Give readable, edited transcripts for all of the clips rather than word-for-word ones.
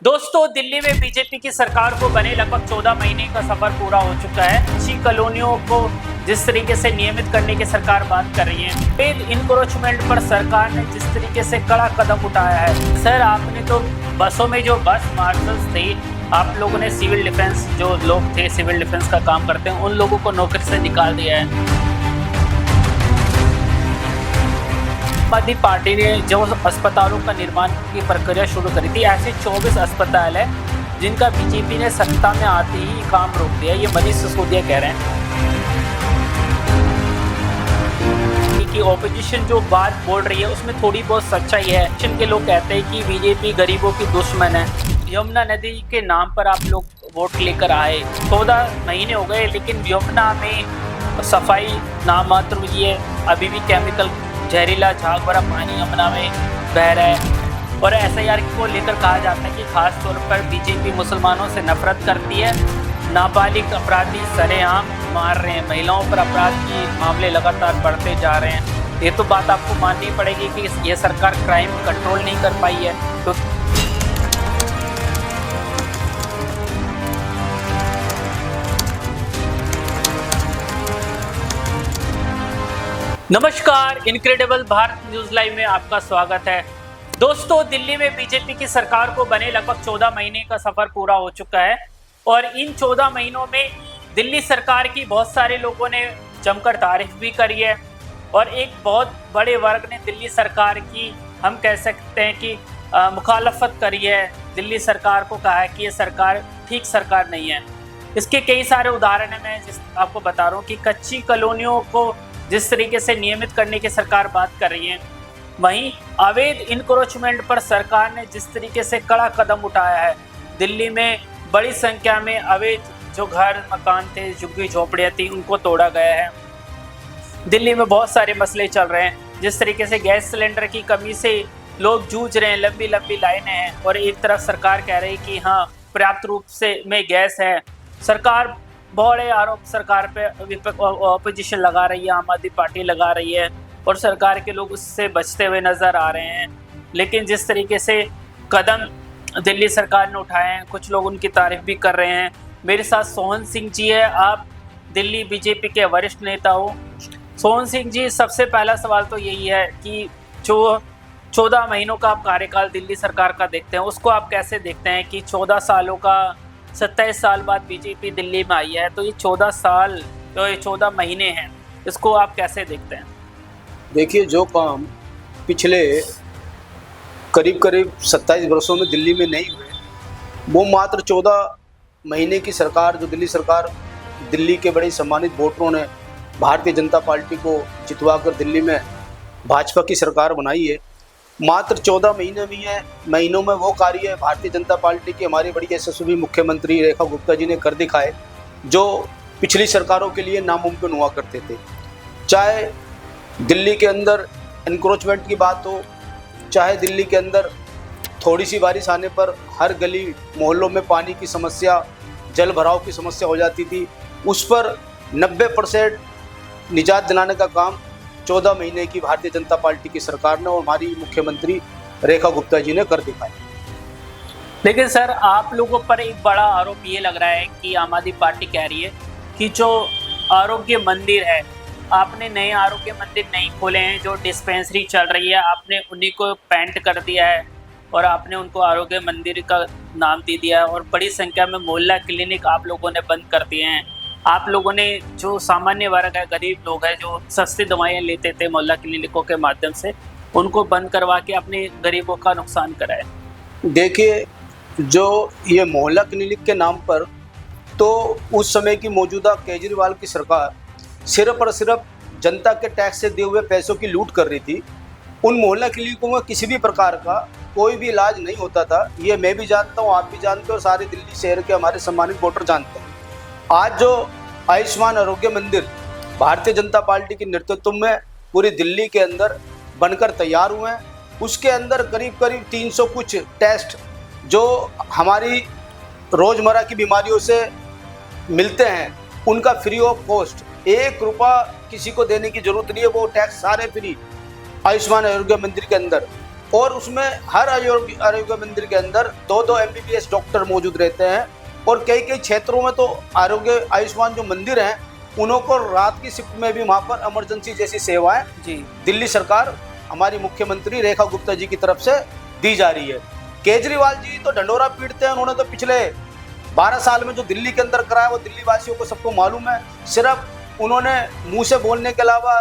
दोस्तों, दिल्ली में बीजेपी की सरकार को बने लगभग 14 महीने का सफर पूरा हो चुका है। अच्छी कॉलोनियों को जिस तरीके से नियमित करने की सरकार बात कर रही है, पेड इनक्रोचमेंट पर सरकार ने जिस तरीके से कड़ा कदम उठाया है। सर, आपने तो बसों में जो बस मार्शल्स थे, आप लोगों ने सिविल डिफेंस, जो लोग थे सिविल डिफेंस का काम करते हैं, उन लोगों को नौकरी से निकाल दिया है। आबादी पार्टी ने जो अस्पतालों का निर्माण की प्रक्रिया शुरू करी थी, ऐसे 24 अस्पताल है जिनका बीजेपी ने सत्ता में आते ही काम रोक दिया। ये मनीष सिसोदिया कह रहे हैं कि ऑपोजिशन जो बात बोल रही है उसमें थोड़ी बहुत सच्चाई है। के लोग कहते हैं कि बीजेपी गरीबों की दुश्मन है। यमुना नदी के नाम पर आप लोग वोट लेकर आए, 14 महीने हो गए, लेकिन यमुना में सफाई नामात्र हुई है। अभी भी केमिकल जहरीला झाग भरा पानी यमुना में बह रहा है। और एसआईआर को लेकर कहा जाता है कि खास तौर पर बीजेपी मुसलमानों से नफरत करती है। नाबालिग अपराधी सरेआम मार रहे हैं, महिलाओं पर अपराध के मामले लगातार बढ़ते जा रहे हैं। ये तो बात आपको माननी पड़ेगी कि ये सरकार क्राइम कंट्रोल नहीं कर पाई है। तो नमस्कार, इनक्रेडिबल भारत न्यूज लाइव में आपका स्वागत है। दोस्तों, दिल्ली में बीजेपी की सरकार को बने लगभग 14 महीने का सफर पूरा हो चुका है और इन 14 महीनों में दिल्ली सरकार की बहुत सारे लोगों ने जमकर तारीफ भी करी है और एक बहुत बड़े वर्ग ने दिल्ली सरकार की, हम कह सकते हैं कि मुखालफत करी है। दिल्ली सरकार को कहा है कि ये सरकार ठीक सरकार नहीं है। इसके कई सारे उदाहरण है। मैं आपको बता रहा हूँ कि कच्ची कॉलोनियों को जिस तरीके से नियमित करने की सरकार बात कर रही है, वहीं अवैध इनक्रोचमेंट पर सरकार ने जिस तरीके से कड़ा कदम उठाया है। दिल्ली में बड़ी संख्या में अवैध जो घर मकान थे, झुग्गी झोपड़ियाँ थी, उनको तोड़ा गया है। दिल्ली में बहुत सारे मसले चल रहे हैं। जिस तरीके से गैस सिलेंडर की कमी से लोग जूझ रहे हैं, लंबी लंबी लाइनें हैं और एक तरफ सरकार कह रही है कि हाँ, पर्याप्त रूप से में गैस है। सरकार बड़े आरोप सरकार पे ऑपोजिशन लगा रही है, आम आदमी पार्टी लगा रही है और सरकार के लोग उससे बचते हुए नज़र आ रहे हैं। लेकिन जिस तरीके से कदम दिल्ली सरकार ने उठाए हैं, कुछ लोग उनकी तारीफ भी कर रहे हैं। मेरे साथ सोहन सिंह जी है, आप दिल्ली बीजेपी के वरिष्ठ नेता हो। सोहन सिंह जी, सबसे पहला सवाल तो यही है कि जो 14 महीनों का आप कार्यकाल दिल्ली सरकार का देखते हैं, उसको आप कैसे देखते हैं कि 14 सालों का 27 साल बाद बीजेपी दिल्ली में आई है, तो ये 14 साल जो ये 14 महीने हैं, इसको आप कैसे देखते हैं? देखिए, जो काम पिछले करीब 27 वर्षों में दिल्ली में नहीं हुए, वो मात्र 14 महीने की सरकार, जो दिल्ली सरकार, दिल्ली के बड़े सम्मानित वोटरों ने भारतीय जनता पार्टी को जितवाकर दिल्ली में भाजपा की सरकार बनाई है, मात्र 14 महीनों में वो कार्य भारतीय जनता पार्टी की हमारी बड़ी यशस्वी मुख्यमंत्री रेखा गुप्ता जी ने कर दिखाए, जो पिछली सरकारों के लिए नामुमकिन हुआ करते थे। चाहे दिल्ली के अंदर एनक्रोचमेंट की बात हो, चाहे दिल्ली के अंदर थोड़ी सी बारिश आने पर हर गली मोहल्लों में पानी की समस्या, जल भराव की समस्या हो जाती थी, उस पर 90% निजात दिलाने का काम 14 महीने की भारतीय जनता पार्टी की सरकार ने और हमारी मुख्यमंत्री रेखा गुप्ता जी ने कर दिखाया। लेकिन सर, आप लोगों पर एक बड़ा आरोप ये लग रहा है कि आम आदमी पार्टी कह रही है कि जो आरोग्य मंदिर है, आपने नए आरोग्य मंदिर नहीं खोले हैं, जो डिस्पेंसरी चल रही है आपने उन्हीं को पेंट कर दिया है और आपने उनको आरोग्य मंदिर का नाम दे दिया है और बड़ी संख्या में मोहल्ला क्लिनिक आप लोगों ने बंद कर दिए हैं। आप लोगों ने जो सामान्य वर्ग है, गरीब लोग हैं, जो सस्ती दवाइयाँ लेते थे मोहल्ला क्लिनिकों के माध्यम से, उनको बंद करवा के अपने गरीबों का नुकसान कराए। देखिए, जो ये मोहल्ला क्लिनिक के नाम पर, तो उस समय की मौजूदा केजरीवाल की सरकार सिर्फ और सिर्फ जनता के टैक्स से दिए हुए पैसों की लूट कर रही थी। उन मोहल्ला क्लिनिकों में किसी भी प्रकार का कोई भी इलाज नहीं होता था। ये मैं भी जानता हूँ, आप भी जानते हो और सारे दिल्ली शहर के हमारे सम्मानित वोटर जानते हैं। आज जो आयुष्मान आरोग्य मंदिर भारतीय जनता पार्टी के नेतृत्व में पूरी दिल्ली के अंदर बनकर तैयार हुए हैं, उसके अंदर करीब 300 कुछ टेस्ट जो हमारी रोज़मर्रा की बीमारियों से मिलते हैं, उनका फ्री ऑफ कॉस्ट, 1 रुपया किसी को देने की ज़रूरत नहीं है, वो टैक्स सारे फ्री आयुष्मान आरोग्य मंदिर के अंदर। और उसमें हर आरोग्य मंदिर के अंदर 2-2 MBBS डॉक्टर मौजूद रहते हैं। और कई कई क्षेत्रों में तो आयुष्मान जो मंदिर हैं उनको रात की शिफ्ट में भी वहाँ पर इमरजेंसी जैसी सेवाएं जी दिल्ली सरकार हमारी मुख्यमंत्री रेखा गुप्ता जी की तरफ से दी जा रही है। केजरीवाल जी तो ढंडोरा पीटते हैं, उन्होंने तो पिछले 12 साल में जो दिल्ली के अंदर कराया वो दिल्ली वासियों को सबको मालूम है। सिर्फ उन्होंने मुंह से बोलने के अलावा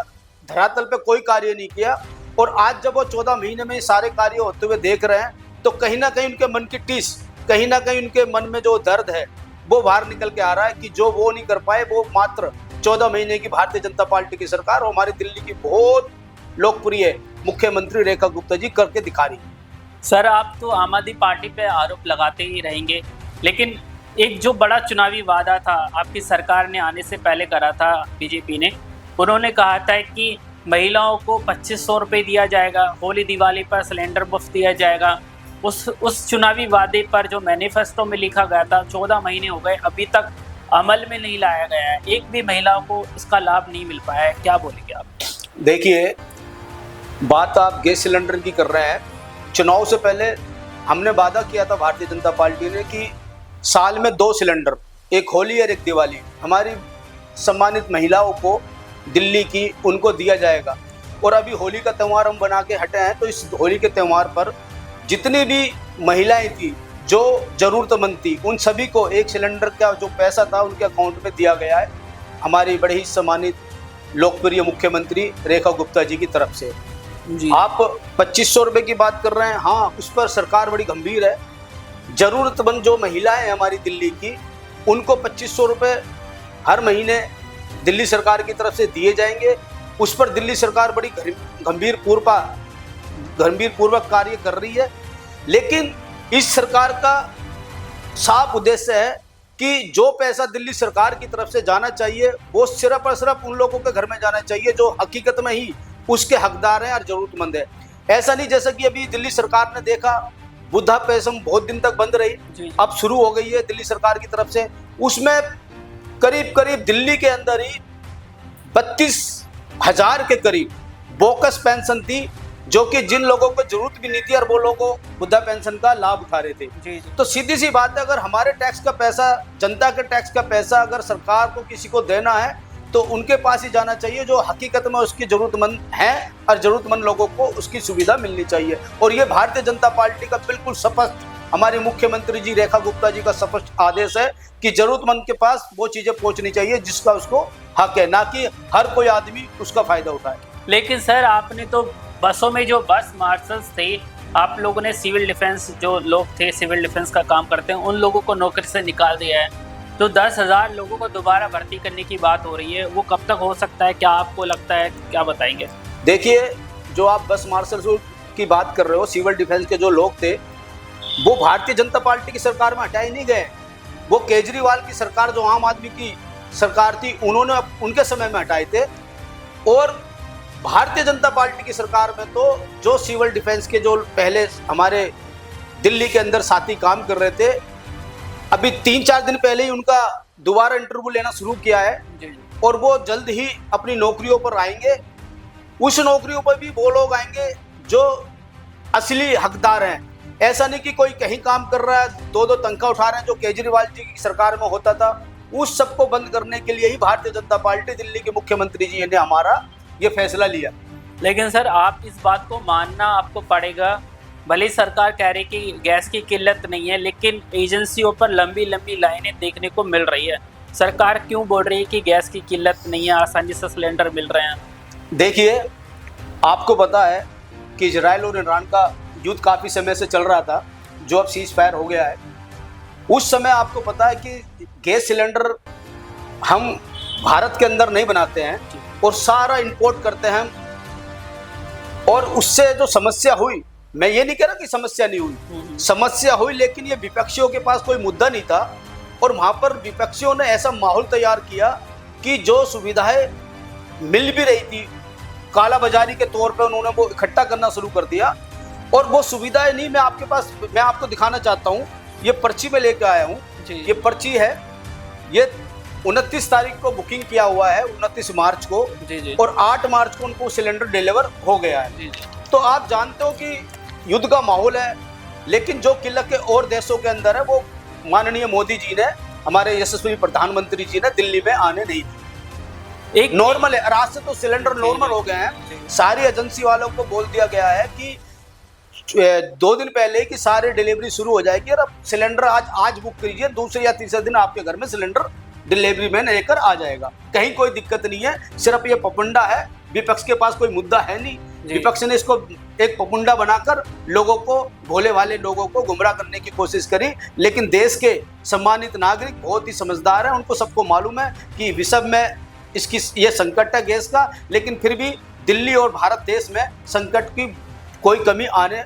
धरातल पे कोई कार्य नहीं किया। और आज जब वो 14 महीने में ये सारे कार्य होते हुए देख रहे हैं तो कहीं ना कहीं उनके मन की टीस, कहीं ना कहीं उनके मन में जो दर्द है वो बाहर निकल के आ रहा है कि जो वो नहीं कर पाए वो मात्र 14 महीने की भारतीय जनता पार्टी की सरकार और हमारी दिल्ली की बहुत लोकप्रिय मुख्यमंत्री रेखा गुप्ता जी करके दिखा रही है। सर, आप तो आम आदमी पार्टी पे आरोप लगाते ही रहेंगे, लेकिन एक जो बड़ा चुनावी वादा था आपकी सरकार ने आने से पहले करा था बीजेपी ने, उन्होंने कहा था कि महिलाओं को 2500 रुपये दिया जाएगा, होली दिवाली पर सिलेंडर मुफ्त दिया जाएगा। उस चुनावी वादे पर जो मैनिफेस्टो में लिखा गया था 14 महीने हो गए, अभी तक अमल में नहीं लाया गया है, एक भी महिलाओं को इसका लाभ नहीं मिल पाया है। क्या बोलेंगे आप? देखिए, बात आप गैस सिलेंडर की कर रहे हैं। चुनाव से पहले हमने वादा किया था भारतीय जनता पार्टी ने कि साल में 2 सिलेंडर, एक होली और एक दिवाली, हमारी सम्मानित महिलाओं को दिल्ली की उनको दिया जाएगा। और अभी होली का त्यौहार हम बना के हटे हैं तो इस होली के त्यौहार पर जितनी भी महिलाएं थी जो ज़रूरतमंद थी उन सभी को एक सिलेंडर का जो पैसा था उनके अकाउंट में दिया गया है हमारी बड़ी ही सम्मानित लोकप्रिय मुख्यमंत्री रेखा गुप्ता जी की तरफ से। जी। आप 2500 रुपये की बात कर रहे हैं, हाँ, उस पर सरकार बड़ी गंभीर है। ज़रूरतमंद जो महिलाएं हैं हमारी दिल्ली की उनको 2500 रुपये हर महीने दिल्ली सरकार की तरफ से दिए जाएंगे। उस पर दिल्ली सरकार बड़ी गंभीर पूर्वक कार्य कर रही है। लेकिन इस सरकार का साफ उद्देश्य है कि जो पैसा दिल्ली सरकार की तरफ से जाना चाहिए वो सिर्फ और सिर्फ उन लोगों के घर में जाना चाहिए जो हकीकत में ही उसके हकदार हैं और ज़रूरतमंद है। ऐसा नहीं जैसा कि अभी दिल्ली सरकार ने देखा वृद्धा पेंशन बहुत दिन तक बंद रही, अब शुरू हो गई है दिल्ली सरकार की तरफ से। उसमें करीब करीब दिल्ली के अंदर ही 32,000 के करीब बोकस पेंशन थी जो कि जिन लोगों को जरूरत भी नहीं थी और वो लोगों वृद्धा पेंशन का लाभ उठा रहे थे। जी। तो सीधी सी बात है, अगर हमारे टैक्स का पैसा, जनता के टैक्स का पैसा अगर सरकार को किसी को देना है तो उनके पास ही जाना चाहिए जो हकीकत में उसकी ज़रूरतमंद हैं और ज़रूरतमंद लोगों को उसकी सुविधा मिलनी चाहिए। और ये भारतीय जनता पार्टी का बिल्कुल स्पष्ट, हमारे मुख्यमंत्री जी रेखा गुप्ता जी का स्पष्ट आदेश है कि ज़रूरतमंद के पास वो चीज़ें पहुंचनी चाहिए जिसका उसको हक है, ना कि हर कोई आदमी उसका फ़ायदा उठाए। लेकिन सर, आपने तो बसों में जो बस मार्शल्स थे, आप लोगों ने सिविल डिफेंस, जो लोग थे सिविल डिफेंस का काम करते हैं, उन लोगों को नौकरी से निकाल दिया है। तो 10,000 लोगों को दोबारा भर्ती करने की बात हो रही है, वो कब तक हो सकता है? क्या आपको लगता है, क्या बताएंगे? देखिए, जो आप बस मार्शल की बात कर रहे हो, सिविल डिफेंस के जो लोग थे वो भारतीय जनता पार्टी की सरकार में हटाए नहीं गए। वो केजरीवाल की सरकार, जो आम आदमी की सरकार थी, उन्होंने उनके समय में हटाए थे। और भारतीय जनता पार्टी की सरकार में तो जो सिविल डिफेंस के जो पहले हमारे दिल्ली के अंदर साथी काम कर रहे थे, अभी 3-4 दिन पहले ही उनका दोबारा इंटरव्यू लेना शुरू किया है और वो जल्द ही अपनी नौकरियों पर आएंगे। उस नौकरियों पर भी वो लोग आएंगे जो असली हकदार हैं। ऐसा नहीं कि कोई कहीं काम कर रहा है, 2-2 तनख्वाह उठा रहे हैं जो केजरीवाल जी की सरकार में होता था। उस सबको बंद करने के लिए ही भारतीय जनता पार्टी, दिल्ली के मुख्यमंत्री जी ने हमारा ये फैसला लिया। लेकिन सर, आप इस बात को मानना आपको पड़ेगा, भले ही सरकार कह रही कि गैस की किल्लत नहीं है, लेकिन एजेंसियों पर लंबी लंबी लाइनें देखने को मिल रही है। सरकार क्यों बोल रही है कि गैस की किल्लत नहीं है, आसानी से सिलेंडर मिल रहे हैं? देखिए, आपको पता है कि इजराइल और ईरान का युद्ध काफ़ी समय से चल रहा था, जो अब सीज फायर हो गया है। उस समय आपको पता है कि गैस सिलेंडर हम भारत के अंदर नहीं बनाते हैं और सारा इंपोर्ट करते हैं। और उससे जो समस्या हुई, मैं ये नहीं कह रहा कि समस्या नहीं हुई, समस्या हुई, लेकिन ये विपक्षियों के पास कोई मुद्दा नहीं था। और वहाँ पर विपक्षियों ने ऐसा माहौल तैयार किया कि जो सुविधाएं मिल भी रही थी, काला बाजारी के तौर पे उन्होंने वो इकट्ठा करना शुरू कर दिया। और वो सुविधाएं नहीं, मैं आपको दिखाना चाहता हूँ, ये पर्ची में लेकर आया हूँ। ये पर्ची है, ये 29 तारीख को बुकिंग किया हुआ है, 29 मार्च को, और 8 मार्च को उनको सिलेंडर डिलीवर हो गया है। तो आप जानते हो कि युद्ध का माहौल है, लेकिन जो किला के और देशों के अंदर है वो माननीय मोदी जी ने, हमारे यशस्वी प्रधानमंत्री जी ने दिल्ली में आने नहीं दी। एक नॉर्मल है, आज से तो सिलेंडर नॉर्मल हो गए हैं। सारी एजेंसी वालों को बोल दिया गया है कि 2 दिन पहले कि सारे डिलीवरी शुरू हो जाएगी और अब सिलेंडर आज बुक कीजिए, दूसरे या तीसरे दिन आपके घर में सिलेंडर डिलीवरी में लेकर आ जाएगा। कहीं कोई दिक्कत नहीं है, सिर्फ ये पपुंडा है। विपक्ष के पास कोई मुद्दा है नहीं, विपक्ष ने इसको एक पपुंडा बनाकर लोगों को, भोले वाले लोगों को गुमराह करने की कोशिश करी। लेकिन देश के सम्मानित नागरिक बहुत ही समझदार हैं, उनको सबको मालूम है कि विश्व में इसकी ये संकट है गैस का, लेकिन फिर भी दिल्ली और भारत देश में संकट की कोई कमी आने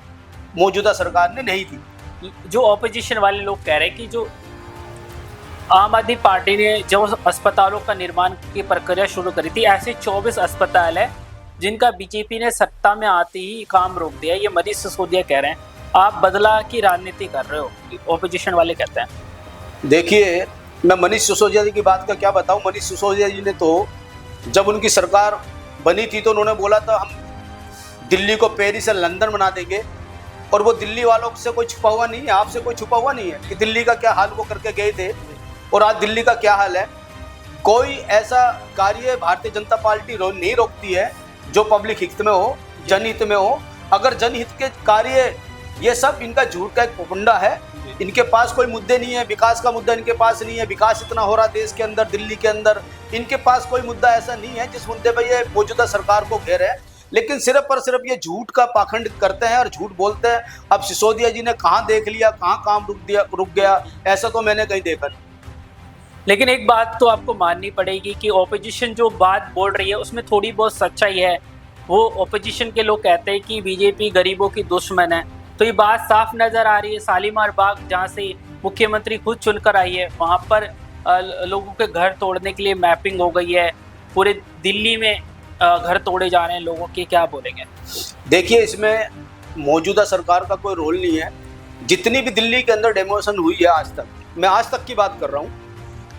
मौजूदा सरकार ने नहीं दी। जो ऑपोजिशन वाले लोग कह रहे हैं कि जो आम आदमी पार्टी ने जो अस्पतालों का निर्माण की प्रक्रिया शुरू करी थी, ऐसे 24 अस्पताल है जिनका बीजेपी ने सत्ता में आते ही काम रोक दिया। ये मनीष सिसोदिया कह रहे हैं, आप बदला की राजनीति कर रहे हो, ऑपोजिशन वाले कहते हैं। देखिए, मैं मनीष सिसोदिया जी की बात का क्या बताऊं। मनीष सिसोदिया जी ने तो जब उनकी सरकार बनी थी तो उन्होंने बोला था हम दिल्ली को पेरिस और लंदन बना देंगे, और वो दिल्ली वालों से कोई छुपा हुआ नहीं है, आपसे कोई छुपा हुआ नहीं है कि दिल्ली का क्या हाल वो करके गए थे और आज दिल्ली का क्या हाल है। कोई ऐसा कार्य भारतीय जनता पार्टी नहीं रोकती है जो पब्लिक हित में हो, जनहित में हो। अगर जनहित के कार्य, ये सब इनका झूठ का एक पपुंडा है। इनके पास कोई मुद्दे नहीं है, विकास का मुद्दा इनके पास नहीं है। विकास इतना हो रहा देश के अंदर, दिल्ली के अंदर, इनके पास कोई मुद्दा ऐसा नहीं है जिस मुद्दे पर ये मौजूदा सरकार को घेरे है। लेकिन सिर्फ और सिर्फ ये झूठ का पाखंड करते हैं और झूठ बोलते हैं। अब सिसोदिया जी ने कहाँ देख लिया, कहाँ काम रुक गया, ऐसा तो मैंने कहीं देखा नहीं। लेकिन एक बात तो आपको माननी पड़ेगी कि ऑपोजिशन जो बात बोल रही है उसमें थोड़ी बहुत सच्चाई है। वो ऑपोजिशन के लोग कहते हैं कि बीजेपी गरीबों की दुश्मन है, तो ये बात साफ नज़र आ रही है। शालीमार बाग, जहाँ से मुख्यमंत्री खुद चुनकर आई है, वहाँ पर लोगों के घर तोड़ने के लिए मैपिंग हो गई है। पूरे दिल्ली में घर तोड़े जा रहे हैं लोगों के, क्या बोलेंगे? देखिए, इसमें मौजूदा सरकार का कोई रोल नहीं है। जितनी भी दिल्ली के अंदर डेमोलिशन हुई है आज तक, मैं आज तक की बात कर रहा हूँ,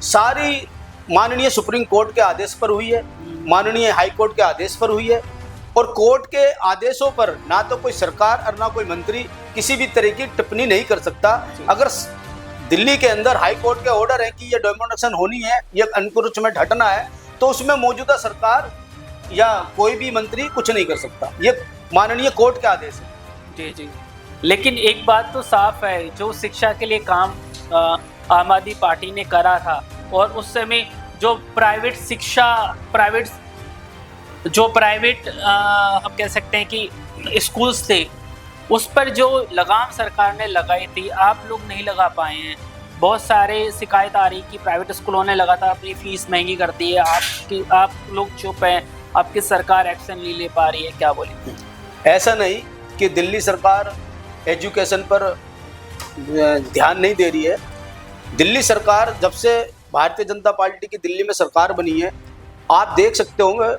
सारी माननीय सुप्रीम कोर्ट के आदेश पर हुई है, माननीय हाई कोर्ट के आदेश पर हुई है। और कोर्ट के आदेशों पर ना तो कोई सरकार और ना कोई मंत्री किसी भी तरह की टिप्पणी नहीं कर सकता। अगर दिल्ली के अंदर हाई कोर्ट के ऑर्डर है कि ये डेमोलिशन होनी है, ये अंकुश में ढटना है, तो उसमें मौजूदा सरकार या कोई भी मंत्री कुछ नहीं कर सकता। ये माननीय कोर्ट के आदेश है। जी जी। लेकिन एक बात तो साफ है, जो शिक्षा के लिए काम आम आदमी पार्टी ने करा था, और उस समय जो प्राइवेट हम कह सकते हैं कि स्कूल्स थे, उस पर जो लगाम सरकार ने लगाई थी, आप लोग नहीं लगा पाए हैं। बहुत सारे शिकायत आ रही कि प्राइवेट स्कूलों ने लगातार अपनी फीस महंगी कर दी है, आप लोग चुप हैं, आपकी सरकार एक्शन नहीं ले पा रही है, क्या बोलेंगे? ऐसा नहीं कि दिल्ली सरकार एजुकेशन पर ध्यान नहीं दे रही है। दिल्ली सरकार, जब से भारतीय जनता पार्टी की दिल्ली में सरकार बनी है, आप देख सकते होंगे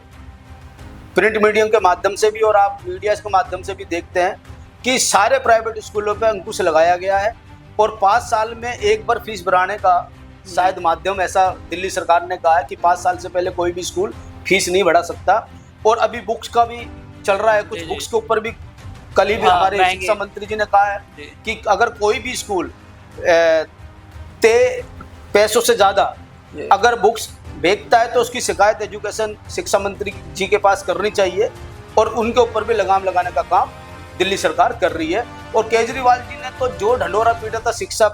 प्रिंट मीडियम के माध्यम से भी और आप मीडिया के माध्यम से भी देखते हैं कि सारे प्राइवेट स्कूलों पर अंकुश लगाया गया है। और 5 साल में एक बार फीस बढ़ाने का शायद माध्यम, ऐसा दिल्ली सरकार ने कहा है कि 5 साल से पहले कोई भी स्कूल फीस नहीं बढ़ा सकता। और अभी बुक्स का भी चल रहा है, कुछ बुक्स के ऊपर भी कल ही भी हमारे शिक्षा मंत्री जी ने कहा है कि अगर कोई भी स्कूल पैसों से ज़्यादा अगर बुक्स बेचता है तो उसकी शिकायत एजुकेशन शिक्षा मंत्री जी के पास करनी चाहिए, और उनके ऊपर भी लगाम लगाने का काम दिल्ली सरकार कर रही है। और केजरीवाल जी ने तो जो ढंढोरा पीटा था शिक्षा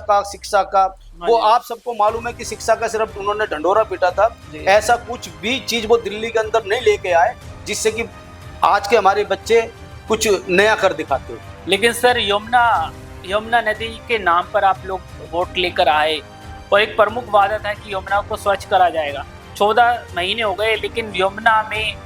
का, वो आप सबको मालूम है कि शिक्षा का सिर्फ उन्होंने ढंढोरा पीटा था। ऐसा कुछ भी चीज़ वो दिल्ली के अंदर नहीं लेके आए जिससे कि आज के हमारे बच्चे कुछ नया कर दिखाते हो। लेकिन सर, यमुना नदी के नाम पर आप लोग वोट लेकर आए और एक प्रमुख वादा था कि यमुना को स्वच्छ करा जाएगा। 14 महीने हो गए, लेकिन यमुना में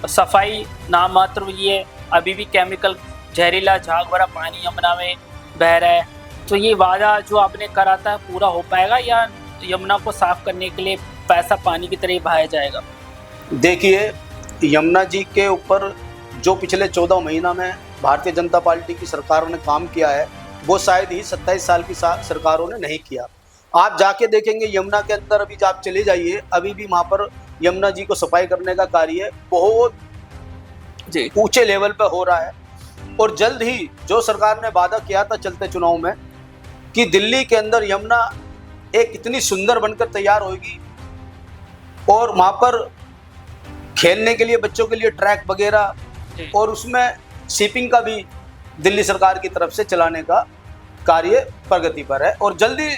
सफाई नामात्र हुई है। अभी भी केमिकल, जहरीला झाग भरा पानी यमुना में बह रहा है। तो ये वादा जो आपने करा था पूरा हो पाएगा, या यमुना को साफ करने के लिए पैसा पानी की तरह बहाया जाएगा? देखिए, यमुना जी के ऊपर जो पिछले 14 महीना में भारतीय जनता पार्टी की सरकारों ने काम किया है, वो शायद ही 27 साल की सरकारों ने नहीं किया। आप जाके देखेंगे यमुना के अंदर, अभी आप चले जाइए, अभी भी वहाँ पर यमुना जी को सफाई करने का कार्य बहुत ऊंचे लेवल पे हो रहा है। और जल्द ही जो सरकार ने वादा किया था चलते चुनाव में कि दिल्ली के अंदर यमुना एक इतनी सुंदर बनकर तैयार होगी और वहाँ पर खेलने के लिए बच्चों के लिए ट्रैक वगैरह और उसमें शिपिंग का भी दिल्ली सरकार की तरफ से चलाने का कार्य प्रगति पर है। और जल्दी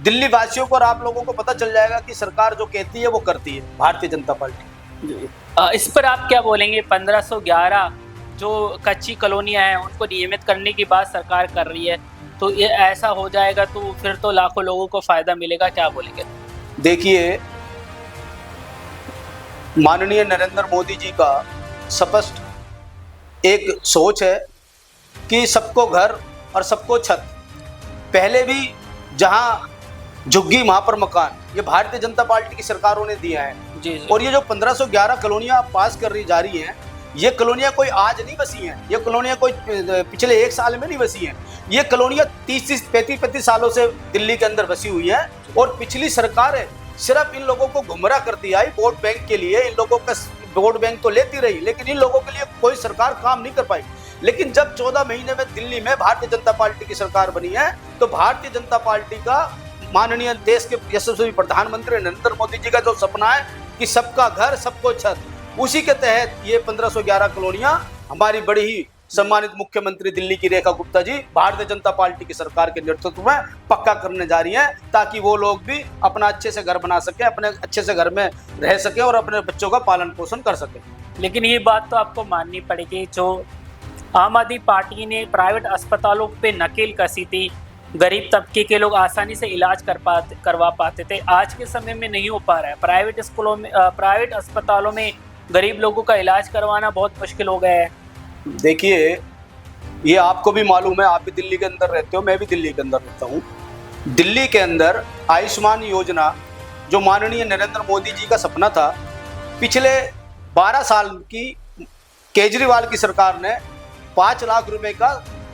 दिल्ली वासियों को और आप लोगों को पता चल जाएगा कि सरकार जो कहती है वो करती है, भारतीय जनता पार्टी। इस पर आप क्या बोलेंगे? 1511 जो कच्ची कॉलोनियां हैं उनको नियमित करने की बात सरकार कर रही है, तो ये ऐसा हो जाएगा तो फिर तो लाखों लोगों को फायदा मिलेगा, क्या बोलेंगे? देखिए, माननीय नरेंद्र मोदी जी का स्पष्ट एक सोच है कि सबको घर और सबको छत। पहले भी जहां झुग्गी वहां पर मकान, ये भारतीय जनता पार्टी की सरकारों ने दिया है। जी। और ये जो 1511 कॉलोनियां पास कर रही जा रही हैं, ये कॉलोनियां कोई आज नहीं बसी हैं, ये कॉलोनियां कोई पिछले 1 साल में नहीं बसी हैं। ये कॉलोनियां 30-35 सालों से दिल्ली के अंदर बसी हुई हैं। और पिछली सरकार सिर्फ इन लोगों को गुमराह करती आई वोट बैंक के लिए। इन लोगों का वोट बैंक तो लेती रही, लेकिन इन लोगों के लिए कोई सरकार काम नहीं कर पाई। लेकिन जब 14 महीने में दिल्ली में भारतीय जनता पार्टी की सरकार बनी है, तो भारतीय जनता पार्टी का माननीय देश के यशस्वी प्रधानमंत्री नरेंद्र मोदी जी का जो सपना है कि सबका घर सबको छत, उसी के तहत ये 1511 कॉलोनियां हमारी बड़ी ही सम्मानित मुख्यमंत्री दिल्ली की रेखा गुप्ता जी भारतीय जनता पार्टी की सरकार के नेतृत्व में पक्का करने जा रही हैं, ताकि वो लोग भी अपना अच्छे से घर बना सके, अपने अच्छे से घर में रह सके और अपने बच्चों का पालन पोषण कर सके। लेकिन ये बात तो आपको माननी पड़ेगी, जो आम आदमी पार्टी ने प्राइवेट अस्पतालों पे नकेल कसी थी, गरीब तबके के लोग आसानी से इलाज करवा पाते थे, आज के समय में नहीं हो पा रहा है। प्राइवेट अस्पतालों में गरीब लोगों का इलाज करवाना बहुत मुश्किल हो गया है। देखिए, ये आपको भी मालूम है, आप भी दिल्ली के अंदर रहते हो, मैं भी दिल्ली के अंदर रहता हूँ। दिल्ली के अंदर आयुष्मान योजना जो माननीय नरेंद्र मोदी जी का सपना था, पिछले 12 साल की केजरीवाल की सरकार ने 5 लाख रुपए का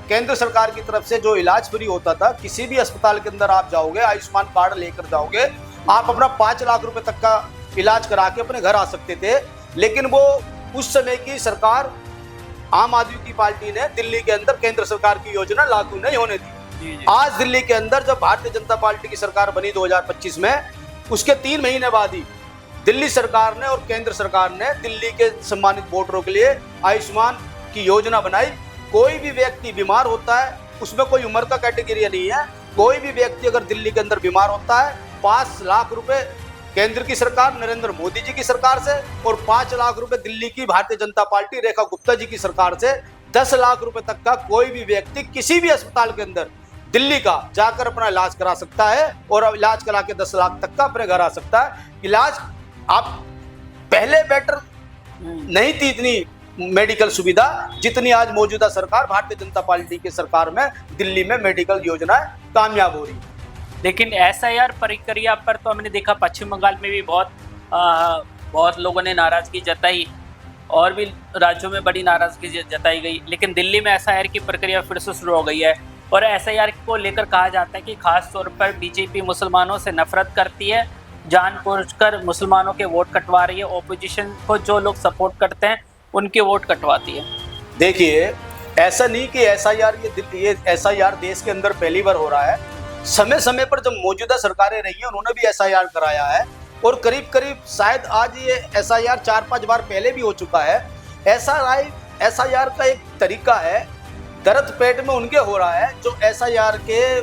केंद्र सरकार की तरफ से जो इलाज फ्री होता था, किसी भी अस्पताल के अंदर आप जाओगे, आयुष्मान कार्ड लेकर जाओगे, आप अपना 5 लाख रुपए तक का इलाज करा के अपने घर आ सकते थे। लेकिन वो उस समय की सरकार आम आदमी की पार्टी ने दिल्ली के अंदर केंद्र सरकार की योजना लागू नहीं होने दी। आज दिल्ली के अंदर जब भारतीय जनता पार्टी की सरकार बनी 2025 में, उसके 3 महीने बाद ही दिल्ली सरकार ने और केंद्र सरकार ने दिल्ली के सम्मानित वोटरों के लिए आयुष्मान की योजना बनाई। कोई भी व्यक्ति बीमार होता है, उसमें कोई उम्र का कैटेगरी नहीं है, कोई भी व्यक्ति अगर दिल्ली के अंदर बीमार होता है, 5 लाख रुपए केंद्र की सरकार नरेंद्र मोदी जी की सरकार से और 5 लाख रुपए दिल्ली की भारतीय जनता पार्टी रेखा गुप्ता जी की सरकार से 10 लाख रुपए तक का कोई भी व्यक्ति किसी भी अस्पताल के अंदर दिल्ली का जाकर अपना इलाज करा सकता है और इलाज करा के 10 लाख तक का अपने घर आ सकता है। इलाज आप पहले बेटर नहीं थी इतनी मेडिकल सुविधा जितनी आज मौजूदा सरकार भारतीय जनता पार्टी की सरकार में दिल्ली में मेडिकल योजना कामयाब हो रही है। लेकिन एसआईआर प्रक्रिया पर तो हमने देखा पश्चिम बंगाल में भी बहुत लोगों ने नाराजगी जताई और भी राज्यों में बड़ी नाराजगी जताई गई, लेकिन दिल्ली में एसआईआर की प्रक्रिया फिर से शुरू हो गई है। और एसआईआर को लेकर कहा जाता है कि खास तौर पर बीजेपी मुसलमानों से नफरत करती है, जानबूझकर मुसलमानों के वोट कटवा रही है, ओपोजिशन को जो लोग सपोर्ट करते हैं उनके वोट कटवाती है। देखिए, ऐसा नहीं कि ये एसआईआर देश के अंदर पहली बार हो रहा है। समय समय पर जब मौजूदा सरकारें रही हैं उन्होंने भी एसआईआर कराया है और करीब करीब शायद आज ये एसआईआर 4-5 बार पहले भी हो चुका है। एसआईआर का एक तरीका है, दर्द पेट में उनके हो रहा है जो एसआईआर के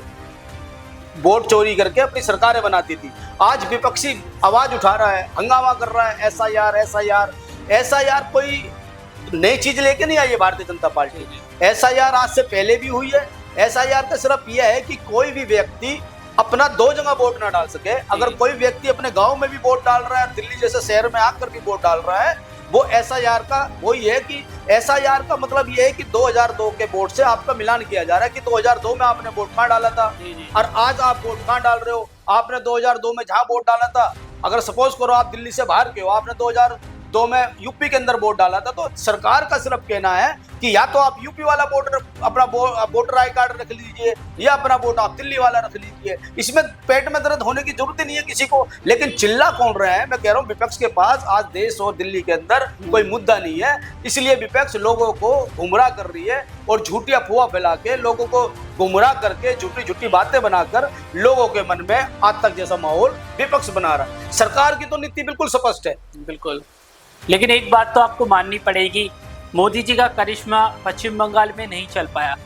वोट चोरी करके अपनी सरकारें बनाती थी। आज विपक्षी आवाज उठा रहा है, हंगामा कर रहा है, एसआईआर कोई नई चीज लेके नहीं आई है भारतीय जनता पार्टी। एसआईआर आज से पहले भी हुई है। एसआईआर का सिर्फ यह है कि कोई भी व्यक्ति अपना 2 जगह वोट ना डाल सके। अगर कोई व्यक्ति अपने गांव में भी वोट डाल रहा है, दिल्ली जैसे शहर में आकर भी वोट डाल रहा है, वो एसआईआर का वही है कि एसआईआर का मतलब ये है कि 2002 के वोट से आपका मिलान किया जा रहा है कि 2002 में आपने वोट कहाँ डाला था और आज आप वोट कहाँ डाल रहे हो। आपने 2002 में जहाँ वोट डाला था, अगर सपोज करो आप दिल्ली से बाहर के हो, आपने 2002 में यूपी के अंदर वोट डाला था। तो सरकार का सिर्फ कहना है कि या तो आप यूपी वाला अपना वोटर आई कार्ड रख लीजिए या अपना वोट आप दिल्ली वाला रख लीजिए। इसमें पेट में दर्द होने की जरूरत ही नहीं है किसी को। लेकिन चिल्ला कौन रहे हैं, मैं कह रहा हूँ विपक्ष के पास आज देश और दिल्ली के अंदर कोई मुद्दा नहीं है, इसलिए विपक्ष लोगों को गुमराह कर रही है और झूठी अफवाह फैला के लोगों को गुमराह करके झूठी झूठी बातें बनाकर लोगों के मन में आतंक जैसा माहौल विपक्ष बना रहा है। सरकार की तो नीति बिल्कुल स्पष्ट है। बिल्कुल, लेकिन एक बात तो आपको माननी पड़ेगी, मोदी जी का करिश्मा पश्चिम बंगाल में नहीं चल पाया।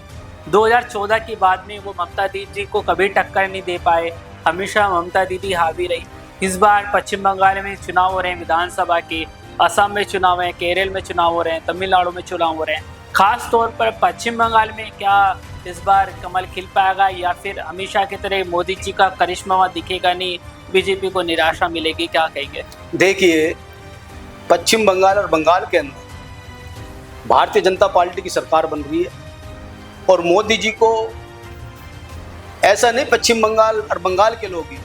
2014 के बाद में वो ममता दीदी को कभी टक्कर नहीं दे पाए, हमेशा ममता दीदी हावी रही। इस बार पश्चिम बंगाल में चुनाव हो रहे हैं विधानसभा के, असम में चुनाव है, केरल में चुनाव हो रहे हैं, तमिलनाडु में चुनाव हो रहे हैं। खास तौर पर पश्चिम बंगाल में क्या इस बार कमल खिल पाएगा या फिर हमेशा की तरह मोदी जी का करिश्मा वहाँ दिखेगा नहीं, बीजेपी को निराशा मिलेगी, क्या कहेंगे? देखिए, पश्चिम बंगाल और बंगाल के अंदर भारतीय जनता पार्टी की सरकार बन रही है और मोदी जी को ऐसा नहीं पश्चिम बंगाल और बंगाल के लोग ही,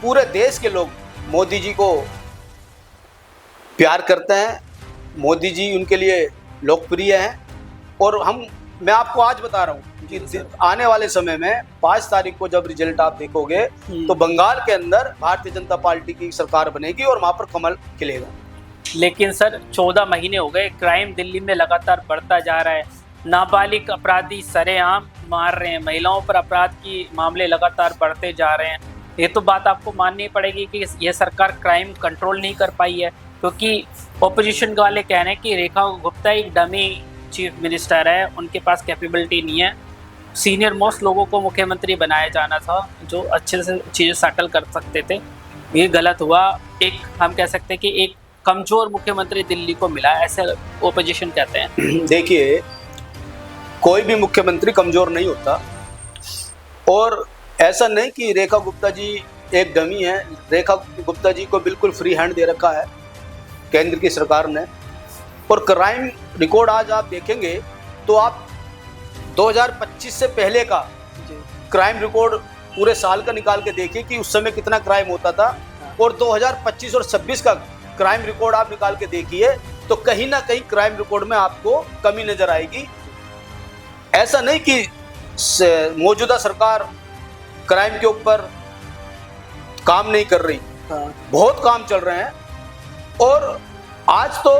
पूरे देश के लोग मोदी जी को प्यार करते हैं। मोदी जी उनके लिए लोकप्रिय हैं और मैं आपको आज बता रहा हूँ कि आने वाले समय में 5 तारीख को जब रिजल्ट आप देखोगे तो बंगाल के अंदर भारतीय जनता पार्टी की सरकार बनेगी और वहाँ पर कमल खिलेगा। लेकिन सर 14 महीने हो गए, क्राइम दिल्ली में लगातार बढ़ता जा रहा है, नाबालिग अपराधी सरेआम मार रहे हैं, महिलाओं पर अपराध की मामले लगातार बढ़ते जा रहे हैं। ये तो बात आपको माननी पड़ेगी कि ये सरकार क्राइम कंट्रोल नहीं कर पाई है, क्योंकि ऑपोजिशन वाले कह रहे हैं कि रेखा गुप्ता एक डमी चीफ मिनिस्टर है, उनके पास कैपेबिलिटी नहीं है। सीनियर मोस्ट लोगों को मुख्यमंत्री बनाया जाना था जो अच्छे से चीज़ें सेटल कर सकते थे, ये गलत हुआ। एक हम कह सकते हैं कि एक कमज़ोर मुख्यमंत्री दिल्ली को मिला, ऐसे ओपोजिशन कहते हैं। देखिए, कोई भी मुख्यमंत्री कमज़ोर नहीं होता और ऐसा नहीं कि रेखा गुप्ता जी एक डमी है। रेखा गुप्ता जी को बिल्कुल फ्री हैंड दे रखा है केंद्र की सरकार ने। और क्राइम रिकॉर्ड आज आप देखेंगे तो आप 2025 से पहले का क्राइम रिकॉर्ड पूरे साल का निकाल के देखिए कि उस समय कितना क्राइम होता था, और 2025 और 26 का क्राइम रिकॉर्ड आप निकाल के देखिए तो कहीं ना कहीं क्राइम रिकॉर्ड में आपको कमी नजर आएगी। ऐसा नहीं कि मौजूदा सरकार क्राइम के ऊपर काम नहीं कर रही, बहुत काम चल रहे हैं। और आज तो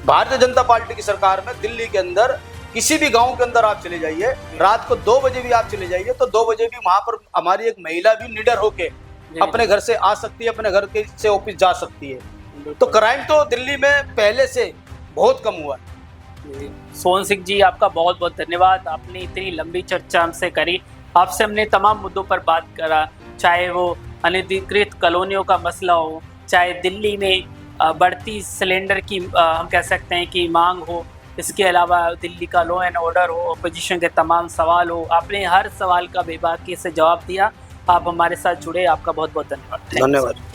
भारतीय जनता पार्टी की सरकार में दिल्ली के अंदर किसी भी गांव के अंदर आप चले जाइए, रात को 2 बजे भी आप चले जाइए तो 2 बजे भी वहां पर हमारी एक महिला भी निडर होके अपने घर से आ सकती है, अपने घर से ऑफिस जा सकती है। तो क्राइम तो दिल्ली में पहले से बहुत कम हुआ है। सोहन सिंह जी, आपका बहुत बहुत धन्यवाद, आपने इतनी लंबी चर्चा हमसे करी। आपसे हमने तमाम मुद्दों पर बात करा, चाहे वो अनधिकृत कॉलोनियों का मसला हो, चाहे दिल्ली में बढ़ती सिलेंडर की हम कह सकते हैं कि मांग हो, इसके अलावा दिल्ली का लॉ एंड ऑर्डर हो, अपोजिशन के तमाम सवाल हो, आपने हर सवाल का बेबाकी से जवाब दिया। आप हमारे साथ जुड़े, आपका बहुत बहुत धन्यवाद। धन्यवाद।